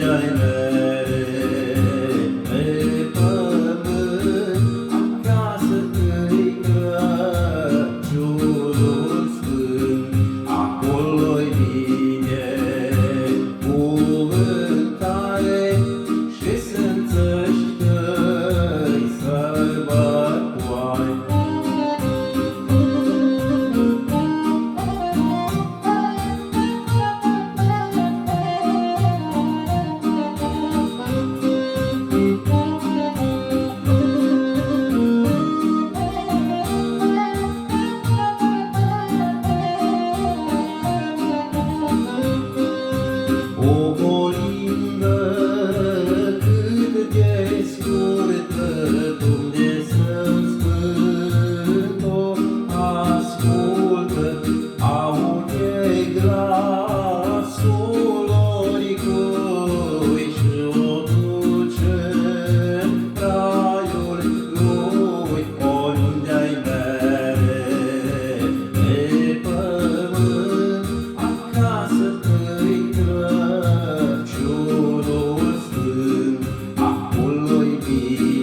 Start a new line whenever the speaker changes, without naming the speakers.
unde-ai mere pe pământ, acasă-i Crăciunul sfânt, acolo-i binecuvântare și sunt-ți tăi sărbătoare. O colindă cât de scurtă, Dumnezeu Sfânt-o ascultă, aude glasul oricui și-o duce în raiul lui. Oriunde-ai mere pe pământ, acasă-i Crăciunul sfânt, acolo-i bine.